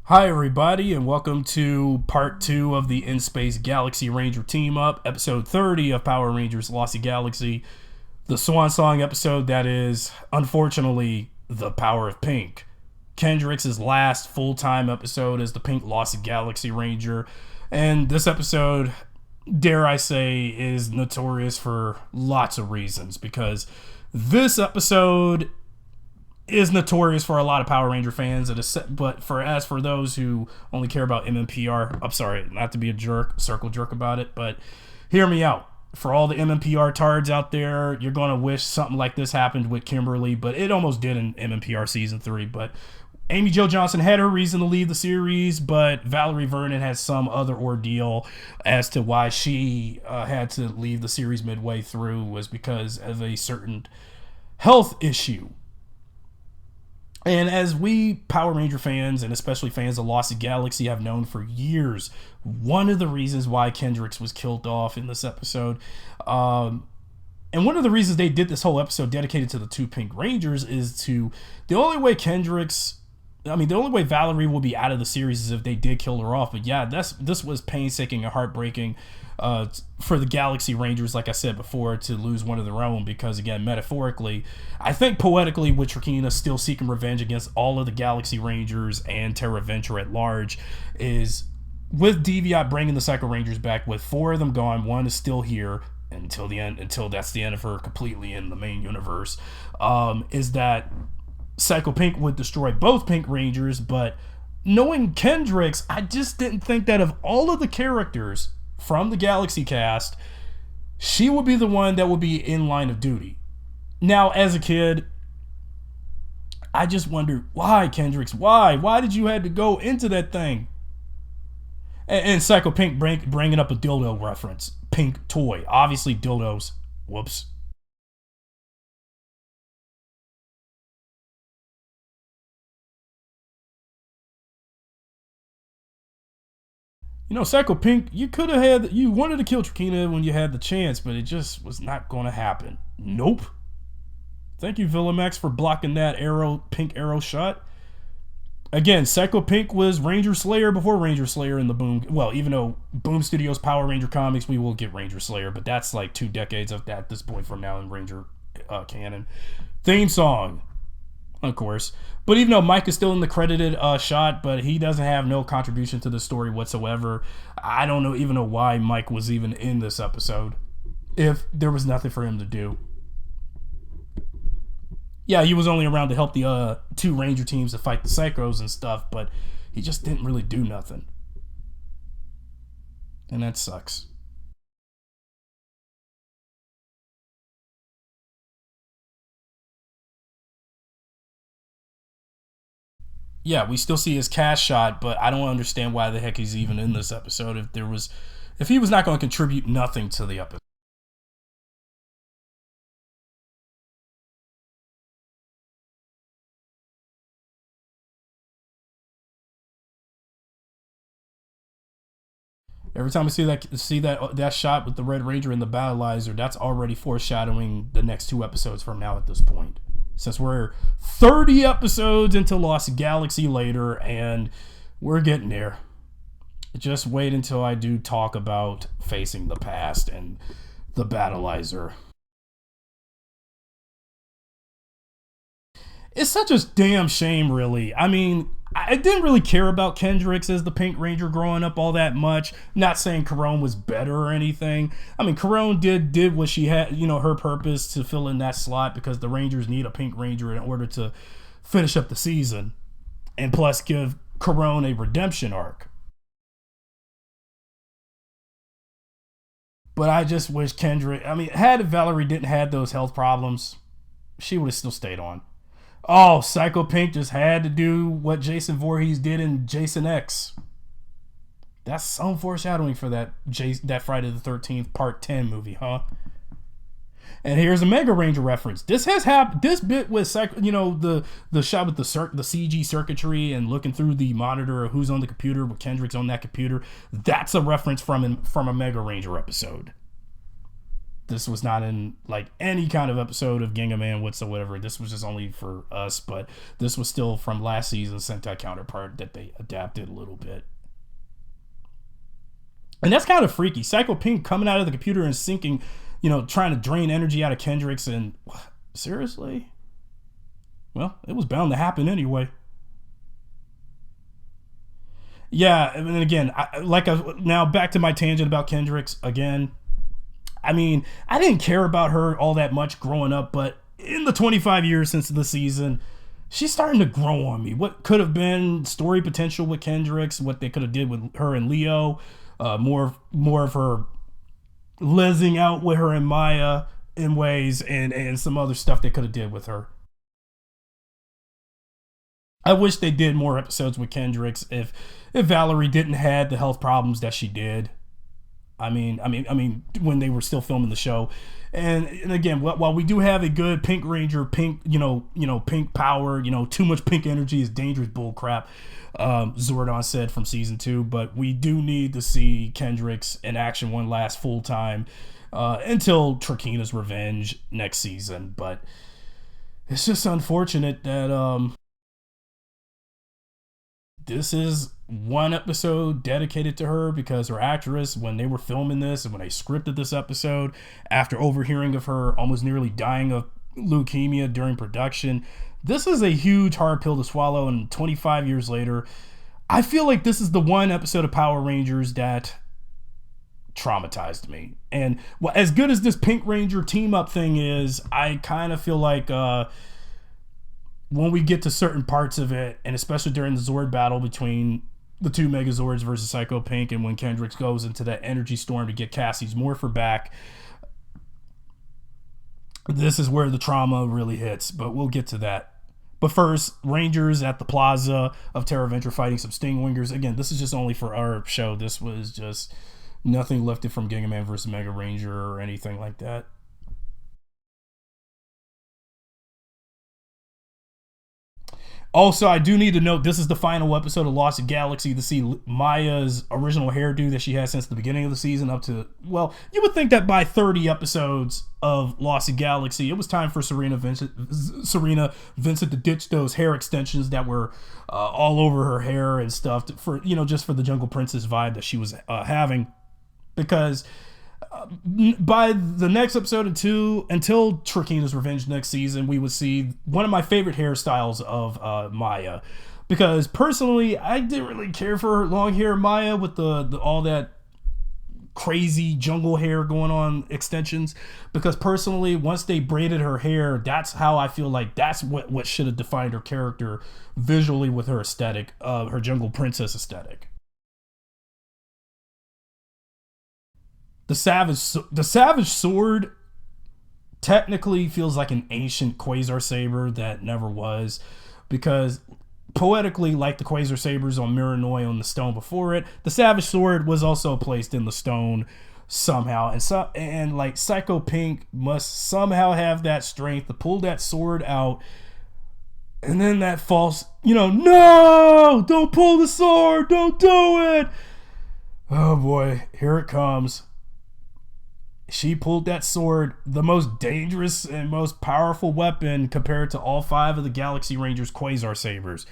Hi, everybody, and welcome to part 2 of the In Space Galaxy Ranger Team Up, episode 30 of Power Rangers Lost Galaxy, the swan song episode that is, unfortunately, the Power of Pink. Kendrick's last full-time episode as the Pink Lost Galaxy Ranger, and this episode, dare I say, is notorious for lots of reasons, because this episode is notorious for a lot of Power Ranger fans, but for those who only care about MMPR, I'm sorry, not to be a circle jerk about it, but hear me out. For all the MMPR tards out there, you're going to wish something like this happened with Kimberly, but it almost did in MMPR Season 3, but Amy Jo Johnson had her reason to leave the series, but Valerie Vernon had some other ordeal as to why she had to leave the series midway through, was because of a certain health issue. And as we Power Ranger fans, and especially fans of Lost Galaxy, have known for years, one of the reasons why Kendricks was killed off in this episode, and one of the reasons they did this whole episode dedicated to the two Pink Rangers, is the only way Valerie will be out of the series is if they did kill her off. But yeah, this was painstaking and heartbreaking for the Galaxy Rangers, like I said before, to lose one of their own, because again, metaphorically, I think poetically, with Trakina still seeking revenge against all of the Galaxy Rangers and Terra Venture at large, is with Deviant bringing the Psycho Rangers back, with 4 of them gone, 1 is still here until the end, until that's the end of her completely in the main universe, is that Psycho Pink would destroy both Pink Rangers. But knowing Kendricks, I just didn't think that of all of the characters from the Galaxy cast, she would be the one that would be in line of duty. Now, as a kid, I just wondered, why, Kendricks? Why did you have to go into that thing? And Psycho Pink bringing up a dildo reference. Pink toy. Obviously, dildos. Whoops. Psycho Pink, you wanted to kill Trakina when you had the chance, but it just was not going to happen. Nope. Thank you, Villamax, for blocking that pink arrow shot. Again, Psycho Pink was Ranger Slayer before Ranger Slayer in the Boom. Well, even though Boom Studios Power Ranger comics, we will get Ranger Slayer, but that's like 2 decades of that at this point from now in Ranger canon. Theme song, of course. But even though Mike is still in the credited shot, but he doesn't have no contribution to the story whatsoever. I don't even know why Mike was even in this episode, if there was nothing for him to do. Yeah, he was only around to help the 2 Ranger teams to fight the Psychos and stuff, but he just didn't really do nothing. And that sucks. Yeah, we still see his cast shot, but I don't understand why the heck he's even in this episode if he was not going to contribute nothing to the episode. Every time I see that shot with the Red Ranger and the Battleizer, that's already foreshadowing the next 2 episodes from now at this point. Since we're 30 episodes into Lost Galaxy later, and we're getting there. Just wait until I do talk about Facing the Past and the Battleizer. It's such a damn shame, really. I mean, I didn't really care about Kendricks as the Pink Ranger growing up all that much. Not saying Corone was better or anything. I mean, Corone did what she had, her purpose to fill in that slot, because the Rangers need a Pink Ranger in order to finish up the season, and plus give Corone a redemption arc. But I just wish had Valerie didn't have those health problems, she would have still stayed on. Oh, Psycho Pink just had to do what Jason Voorhees did in Jason X. That's some foreshadowing for that Friday the 13th Part 10 movie, huh? And here's a Mega Ranger reference. This has happened. This bit with the shot with the CG circuitry and looking through the monitor of who's on the computer with Kendrick's on that computer. That's a reference from a Mega Ranger episode. This was not in like any kind of episode of Ginga Man whatsoever. This was just only for us, but this was still from last season's Sentai counterpart that they adapted a little bit. And that's kind of freaky. Psycho Pink coming out of the computer and sinking, trying to drain energy out of Kendricks. And seriously? Well, it was bound to happen anyway. Yeah, and then again, now back to my tangent about Kendricks again. I mean, I didn't care about her all that much growing up, but in the 25 years since the season, she's starting to grow on me. What could have been story potential with Kendricks, what they could have did with her and Leo, more of her lezzing out with her and Maya in ways, and some other stuff they could have did with her. I wish they did more episodes with Kendricks if Valerie didn't have the health problems that she did. I mean, when they were still filming the show, and again, while we do have a good Pink Ranger, pink power, too much pink energy is dangerous bullcrap. Zordon said from season 2, but we do need to see Kendricks in action one last full time until Trakina's revenge next season. But it's just unfortunate that this is one episode dedicated to her, because her actress, when they were filming this and when they scripted this episode, after overhearing of her almost nearly dying of leukemia during production, this is a huge hard pill to swallow. And 25 years later, I feel like this is the one episode of Power Rangers that traumatized me. And as good as this Pink Ranger team up thing is, I kind of feel like when we get to certain parts of it, and especially during the Zord battle between the two Megazords versus Psycho Pink, and when Kendricks goes into that energy storm to get Cassie's Morpher back, this is where the trauma really hits. But we'll get to that. But first, Rangers at the Plaza of Terra Venture fighting some Stingwingers. Again, this is just only for our show. This was just nothing lifted from Ginga Man versus Mega Ranger or anything like that. Also, I do need to note this is the final episode of Lost Galaxy to see Maya's original hairdo that she had since the beginning of the season up to, well, you would think that by 30 episodes of Lost Galaxy, it was time for Serena Vincent to ditch those hair extensions that were all over her hair and stuff just for the Jungle Princess vibe that she was having. Because by the next episode until Trakina's revenge next season, we would see one of my favorite hairstyles of Maya. Because personally, I didn't really care for long hair Maya with the all that crazy jungle hair going on extensions. Because personally, once they braided her hair, that's how I feel like that's what should have defined her character visually with her aesthetic, her Jungle Princess aesthetic. The Savage Sword technically feels like an ancient Quasar Saber that never was, because poetically, like the Quasar Sabers on Miranoi on the stone before it, the Savage Sword was also placed in the stone somehow. And like Psycho Pink must somehow have that strength to pull that sword out. And then that false, no, don't pull the sword, don't do it. Oh boy, here it comes. She pulled that sword, the most dangerous and most powerful weapon compared to all 5 of the Galaxy Rangers Quasar Sabers.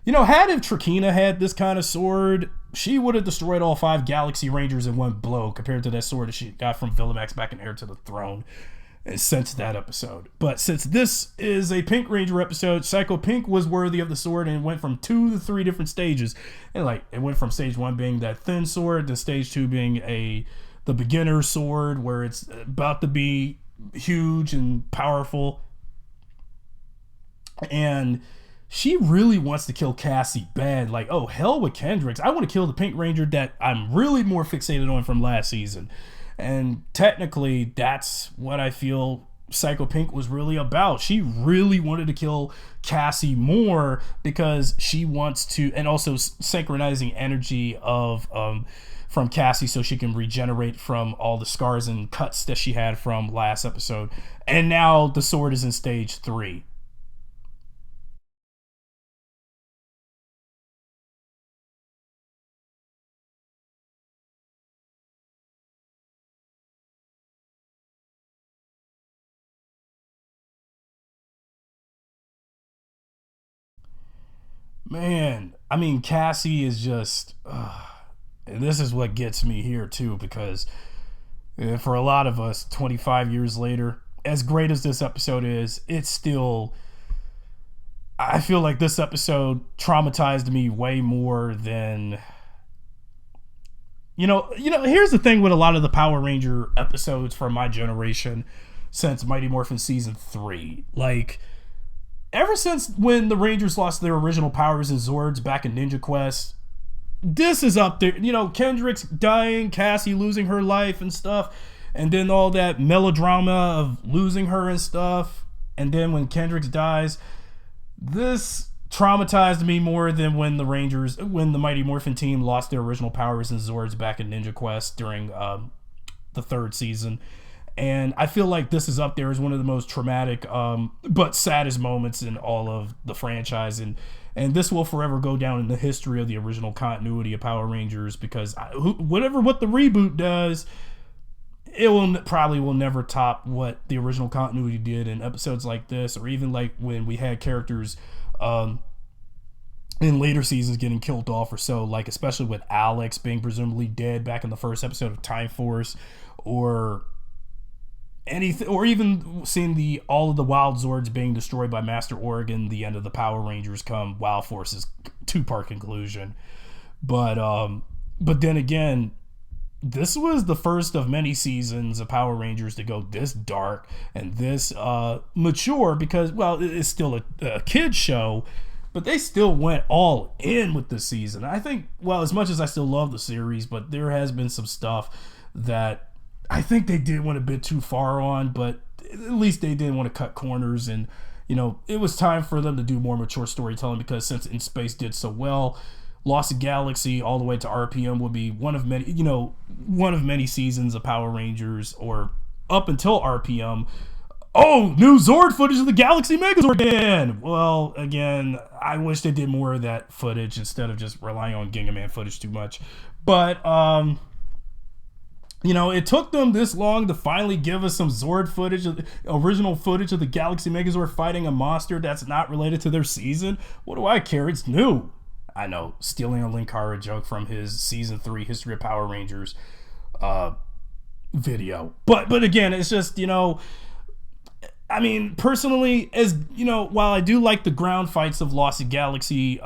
Had if Trakina had this kind of sword, she would have destroyed all 5 Galaxy Rangers in one blow compared to that sword that she got from Villamax back in Heir to the Throne since that episode. But since this is a Pink Ranger episode, Psycho Pink was worthy of the sword and went from 2 to 3 different stages. And it went from stage 1 being that thin sword to stage 2 being the beginner sword, where it's about to be huge and powerful. And she really wants to kill Cassie bad. Like, oh, hell with Kendricks. I want to kill the Pink Ranger that I'm really more fixated on from last season. And technically, that's what I feel Psycho Pink was really about. She really wanted to kill Cassie more because she wants to, and also synchronizing energy of from Cassie so she can regenerate from all the scars and cuts that she had from last episode. And now the sword is in stage 3. Man, I mean, Cassie is just, and this is what gets me here too, because for a lot of us, 25 years later, as great as this episode is, it's still, I feel like this episode traumatized me way more than, here's the thing with a lot of the Power Ranger episodes from my generation since Mighty Morphin Season 3. Like, ever since when the Rangers lost their original powers and Zords back in Ninja Quest, this is up there. Kendrick's dying, Cassie losing her life and stuff, and then all that melodrama of losing her and stuff. And then when Kendrick's dies, this traumatized me more than when the Mighty Morphin team lost their original powers and Zords back in Ninja Quest during the third season. And I feel like this is up there as one of the most traumatic but saddest moments in all of the franchise. And this will forever go down in the history of the original continuity of Power Rangers, because what the reboot does, it probably will never top what the original continuity did in episodes like this, or even like when we had characters in later seasons getting killed off or so, like especially with Alex being presumably dead back in the first episode of Time Force, or anything, or even seeing all of the Wild Zords being destroyed by Master Organ, the end of the Power Rangers come Wild Force's 2-part conclusion. But then again, this was the first of many seasons of Power Rangers to go this dark and this mature, because, well, it's still a kid's show, but they still went all in with this season. I think, well, as much as I still love the series, but there has been some stuff that I think they did went a bit too far on, but at least they didn't want to cut corners. And, it was time for them to do more mature storytelling, because since In Space did so well, Lost Galaxy all the way to RPM would be one of many seasons of Power Rangers, or up until RPM. Oh, new Zord footage of the Galaxy Megazord again. Well, again, I wish they did more of that footage instead of just relying on Ginga Man footage too much. But, it took them this long to finally give us some Zord footage, original footage of the Galaxy Megazord fighting a monster that's not related to their season. What do I care? It's new. I know, stealing a Linkara joke from his Season 3 History of Power Rangers video. But again, it's just, I mean, personally, as while I do like the ground fights of Lost Galaxy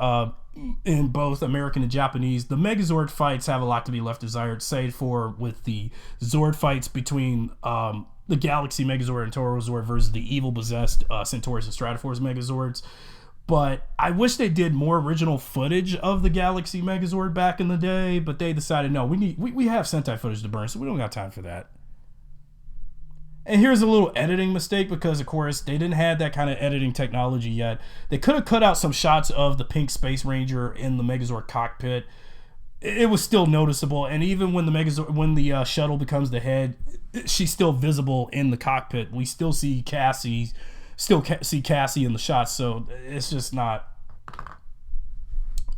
in both American and Japanese, the Megazord fights have a lot to be left desired, save for with the Zord fights between the Galaxy Megazord and Toro Zord versus the evil possessed Centaurus and Stratoforce Megazords. But I wish they did more original footage of the Galaxy Megazord back in the day, but they decided, no, we have Sentai footage to burn, so we don't got time for that. And here's a little editing mistake, because, of course, they didn't have that kind of editing technology yet. They could have cut out some shots of the pink Space Ranger in the Megazord cockpit. It was still noticeable, and even when the shuttle becomes the head, she's still visible in the cockpit. We still see Cassie in the shots, so it's just not.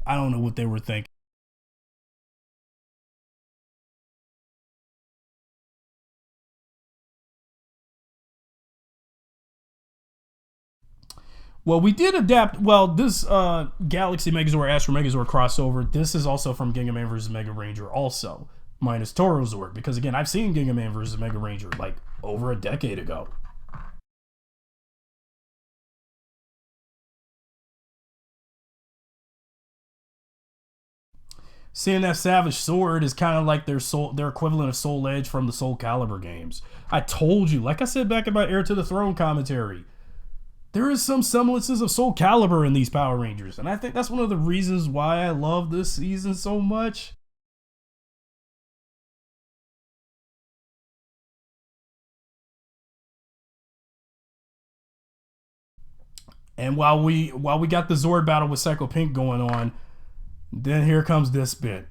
I don't know what they were thinking. Well, we did adapt. Well, this Galaxy Megazord Astro Megazord crossover, this is also from Ginga Man vs. Mega Ranger, also minus Toro Zord, because again, I've seen Ginga Man vs. Mega Ranger like over a decade ago. Seeing that Savage Sword is kind of like their equivalent of Soul Edge from the Soul Calibur games. I told you, like I said back in my Heir to the Throne commentary, there is some semblances of Soul Calibur in these Power Rangers, and I think that's one of the reasons why I love this season so much. And while we got the Zord battle with Psycho Pink going on, then here comes this bit.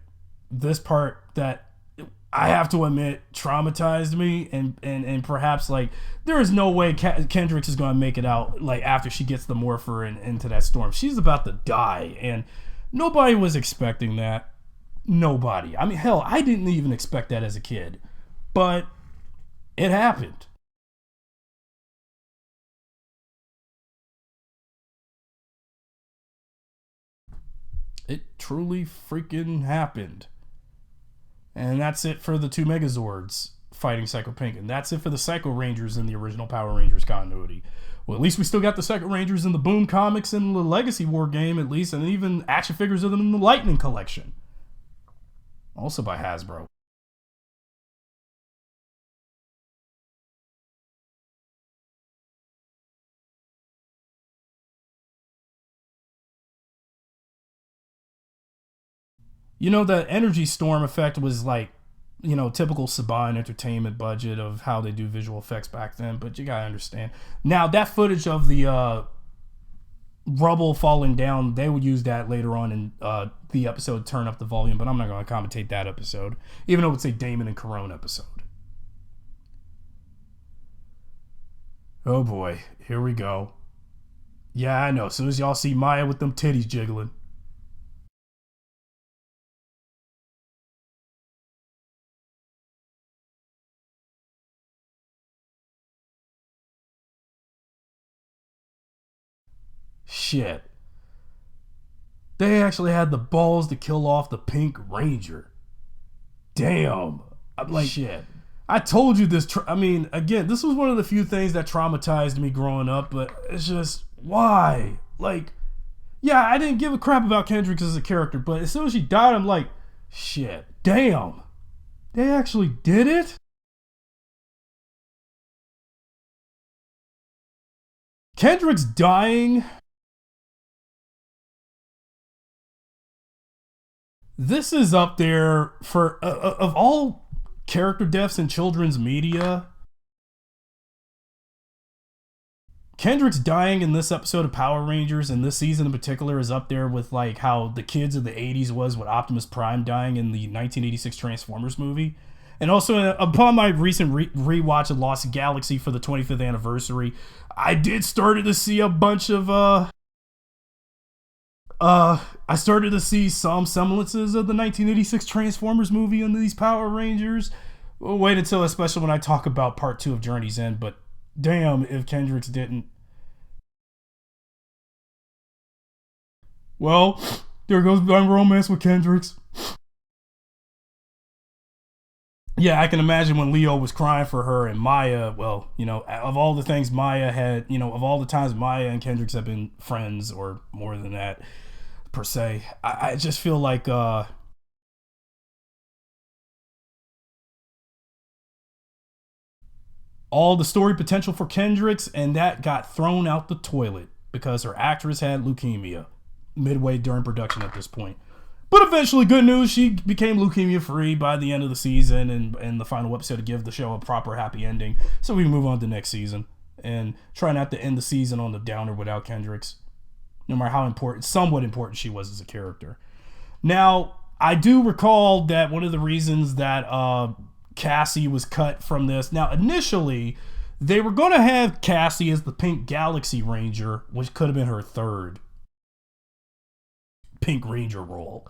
This part that I have to admit traumatized me, and perhaps like there is no way Kendricks is going to make it out like after she gets the morpher into that storm. She's about to die, and nobody was expecting that. Nobody. I mean, hell, I didn't even expect that as a kid, but it happened. It truly freaking happened. And that's it for the two Megazords fighting Psycho Pink. And that's it for the Psycho Rangers in the original Power Rangers continuity. Well, at least we still got the Psycho Rangers in the Boom comics and the Legacy War game, at least, and even action figures of them in the Lightning collection. Also by Hasbro. You know, that Energy Storm effect was like, you know, typical Saban Entertainment budget of how they do visual effects back then, but you gotta understand. Now, that footage of the rubble falling down, they would use that later on in the episode Turn Up the Volume, but I'm not going to commentate that episode, even though it's a Damon and Corone episode. Oh boy, here we go. Yeah, I know, as soon as y'all see Maya with them titties jiggling. Shit. They actually had the balls to kill off the Pink Ranger. Damn. I'm like, shit. I told you this. I mean, again, this was one of the few things that traumatized me growing up, but it's just, why? Like, yeah, I didn't give a crap about Kendricks as a character, but as soon as she died, I'm like, shit. Damn. They actually did it? Kendricks dying. This is up there for of all character deaths in children's media. Kendrick's dying in this episode of Power Rangers and this season in particular is up there with like how the kids of the 80s was with Optimus Prime dying in the 1986 Transformers movie. And also, upon my recent rewatch of Lost Galaxy for the 25th anniversary, I did started to see a bunch of I started to see some semblances of the 1986 Transformers movie in these Power Rangers. We'll wait until, especially when I talk about part 2 of Journey's End, but damn if Kendricks didn't. Well, there goes my romance with Kendricks. Yeah, I can imagine when Leo was crying for her and Maya, well, you know, of all the things Maya had, you know, of all the times Maya and Kendricks have been friends or more than that, per se, I just feel like all the story potential for Kendricks, and that got thrown out the toilet because her actress had leukemia midway during production at this point. But eventually, good news, she became leukemia free by the end of the season and the final episode to give the show a proper happy ending. So we can move on to next season and try not to end the season on the downer without Kendricks, no matter how important, somewhat important she was as a character. Now, I do recall that one of the reasons that Cassie was cut from this, now initially, they were going to have Cassie as the Pink Galaxy Ranger, which could have been her third Pink Ranger role.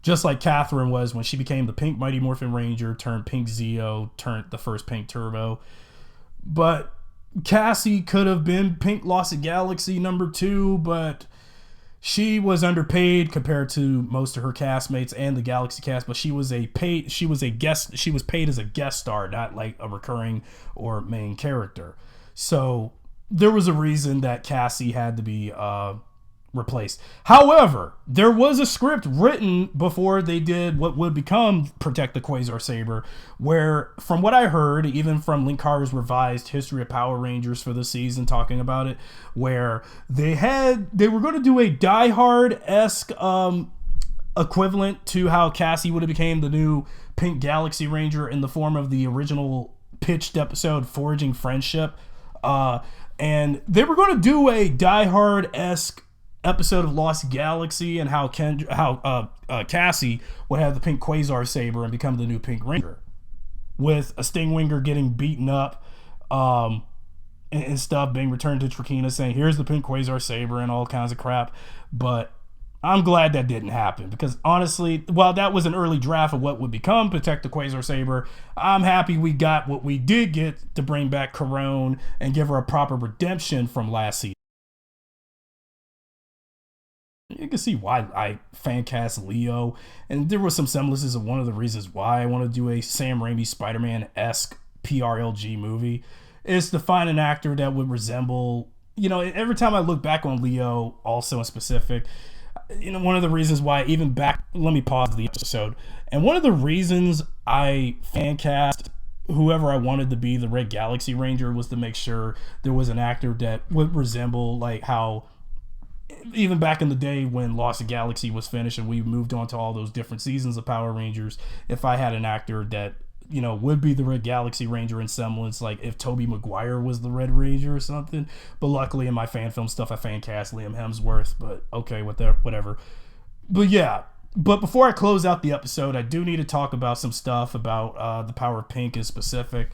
Just like Catherine was when she became the Pink Mighty Morphin Ranger, turned Pink Zeo, turned the first Pink Turbo. But Cassie could have been Pink Lost Galaxy number 2, but she was underpaid compared to most of her castmates and the Galaxy cast, but she was paid as a guest star, not like a recurring or main character. So there was a reason that Cassie had to be replaced. However, there was a script written before they did what would become Protect the Quasar Saber, where, from what I heard, even from Link Carter's revised History of Power Rangers for this season, talking about it, where they were going to do a Die Hard-esque equivalent to how Cassie would have became the new Pink Galaxy Ranger in the form of the original pitched episode Forging Friendship, and they were going to do a Die Hard-esque episode of Lost Galaxy and how Cassie would have the Pink Quasar Saber and become the new Pink Ranger, with a Stingwinger getting beaten up and stuff, being returned to Trakina saying, here's the Pink Quasar Saber and all kinds of crap. But I'm glad that didn't happen, because honestly, while that was an early draft of what would become Protect the Quasar Saber, I'm happy we got what we did get to bring back Corone and give her a proper redemption from last season. you can see why I fan cast Leo. And there were some semblances of one of the reasons why I want to do a Sam Raimi Spider-Man-esque PRLG movie is to find an actor that would resemble, every time I look back on Leo, also in specific, one of the reasons why let me pause the episode. And one of the reasons I fan cast whoever I wanted to be the Red Galaxy Ranger was to make sure there was an actor that would resemble like how even back in the day when Lost Galaxy was finished and we moved on to all those different seasons of Power Rangers, if I had an actor that would be the Red Galaxy Ranger in semblance, like if Tobey Maguire was the Red Ranger or something. But luckily in my fan film stuff, I fan cast Liam Hemsworth, but okay, whatever. But yeah, but before I close out the episode, I do need to talk about some stuff about the Power of Pink in specific.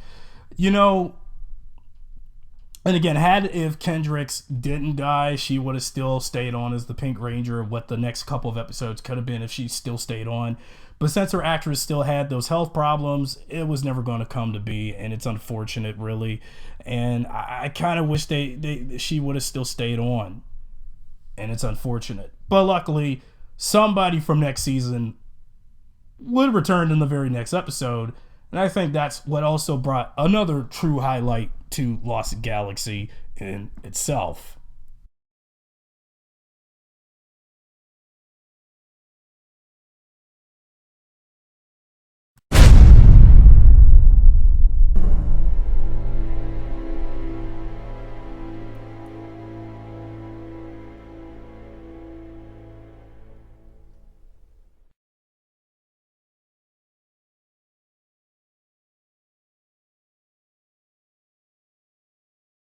And again, if Kendricks didn't die, she would have still stayed on as the Pink Ranger. What the next couple of episodes could have been if she still stayed on. But since her actress still had those health problems, it was never going to come to be, and it's unfortunate, really. And I kind of wish she would have still stayed on, and it's unfortunate. But luckily, somebody from next season would return in the very next episode, and I think that's what also brought another true highlight to Lost Galaxy in itself.